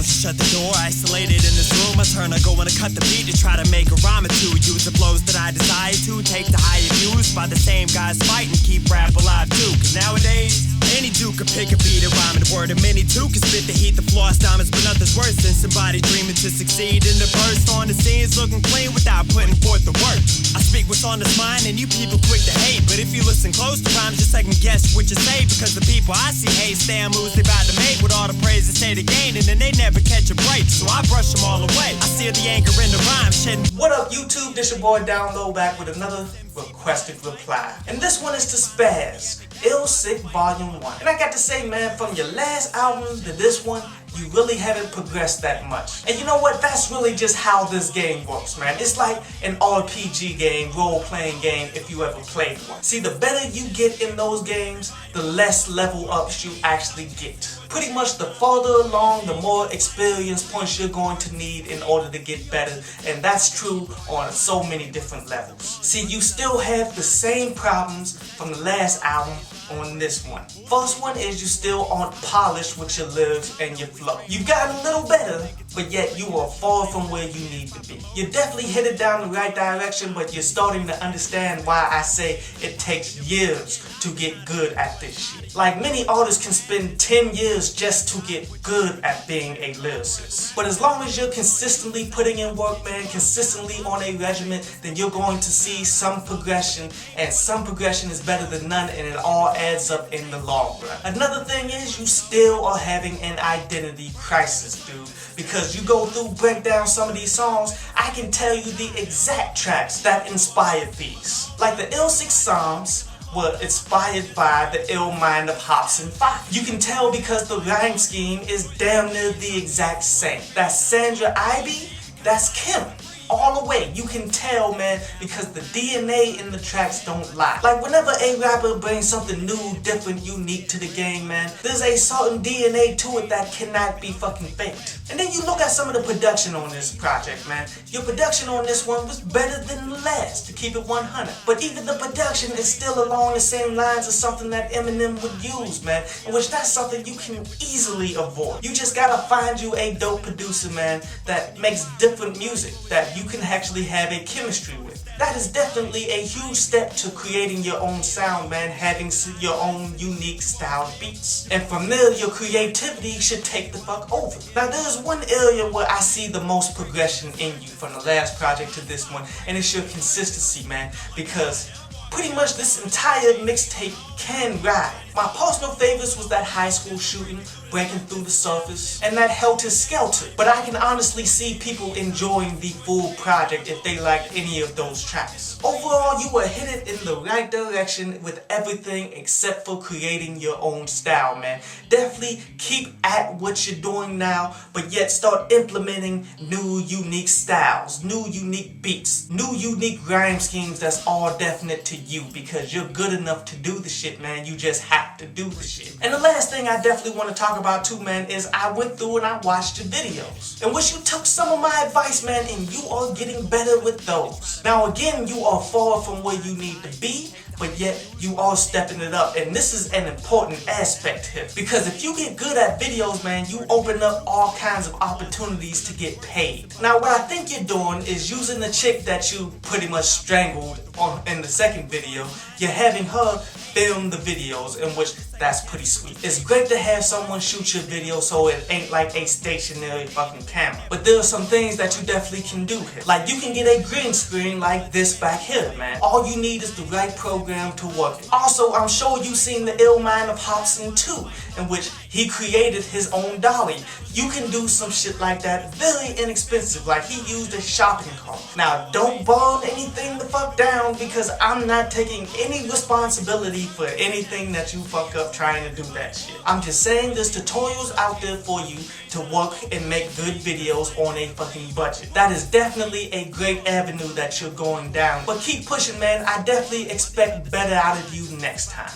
Shut the door, isolated in this room. I turn, I go and I cut the beat to try to make a rhyme or two. Use the flows that I desire to take the higher views by the same guys fighting, keep rap alive too. Cause nowadays, any dude can pick a beat and rhyme and word, and many too can spit the heat, the floss diamonds, but nothing's worse than somebody dreaming to succeed in the burst on the scenes, looking clean without putting forth the work. I speak what's on this mind, and you people quick to hate, but if you listen close to rhymes, just second guess what you say, because the people I see hate stand moves they about to make with all the praise they say to gain, and then they never catch a break, so I brush them all away. I see the anchor in the rhyme shedding. What up, YouTube? This your boy Down Low back with another requested reply, and this one is to Spazz, iLLSICK Volume 1. And I got to say, man, from your last album to this one, you really haven't progressed that much. And you know what? That's really just how this game works, man. It's like an RPG game, role-playing game, if you ever played one. See, the better you get in those games, the less level ups you actually get. Pretty much the farther along, the more experience points you're going to need in order to get better. And that's true on so many different levels. See, you still have the same problems from the last album on this one. First one is you still aren't polished with your lyrics and your flow. You've gotten a little better, but yet you are far from where you need to be. You're definitely headed down the right direction, but you're starting to understand why I say it takes years to get good at this shit. Like, many artists can spend 10 years just to get good at being a lyricist. But as long as you're consistently putting in work, man, consistently on a regimen, then you're going to see some progression, and some progression is better than none, and it all adds up in the long run. Another thing is you still are having an identity crisis, dude, because you go through, break down some of these songs, I can tell you the exact tracks that inspired these. Like the iLLSICK Psalms were inspired by the ill mind of Hops and Five. You can tell because the rhyme scheme is damn near the exact same. That's Sandra Ivy, that's Kim. All the way, you can tell, man, because the DNA in the tracks don't lie. Like, whenever a rapper brings something new, different, unique to the game, man, there's a certain DNA to it that cannot be fucking faked. And then you look at some of the production on this project, man. Your production on this one was better than the last, to keep it 100. But even the production is still along the same lines as something that Eminem would use, man, in which that's something you can easily avoid. You just gotta find you a dope producer, man, that makes different music, that you can actually have a chemistry with. That is definitely a huge step to creating your own sound, man, having your own unique style beats. And from there, your creativity should take the fuck over. Now, there's one area where I see the most progression in you from the last project to this one, and it's your consistency, man, because pretty much this entire mixtape can ride. My personal favorites was that high school shooting, breaking through the surface, and that Helter Skelter. But I can honestly see people enjoying the full project if they like any of those tracks. Overall, you were headed in the right direction with everything except for creating your own style, man. Definitely keep at what you're doing now, but yet start implementing new unique styles, new unique beats, new unique rhyme schemes that's all definite to you, because you're good enough to do the shit, man. You just have to do the shit. And the last thing I definitely want to talk about too, man, is I went through and I watched your videos, in which you took some of my advice, man, and you are getting better with those. Now again, you are far from where you need to be, but yet you are stepping it up, and this is an important aspect here, because if you get good at videos, man, you open up all kinds of opportunities to get paid. Now what I think you're doing is using the chick that you pretty much strangled in the second video, you're having her film the videos, in which that's pretty sweet. It's great to have someone shoot your video so it ain't like a stationary fucking camera. But there are some things that you definitely can do here. Like, you can get a green screen like this back here, man. All you need is the right program to work it. Also, I'm sure you've seen the ill mind of Hobson too, in which he created his own dolly. You can do some shit like that very inexpensive, like he used a shopping cart. Now, don't burn anything the fuck down, because I'm not taking any responsibility for anything that you fuck up trying to do that shit. I'm just saying there's tutorials out there for you to work and make good videos on a fucking budget. That is definitely a great avenue that you're going down. But keep pushing, man. I definitely expect better out of you next time.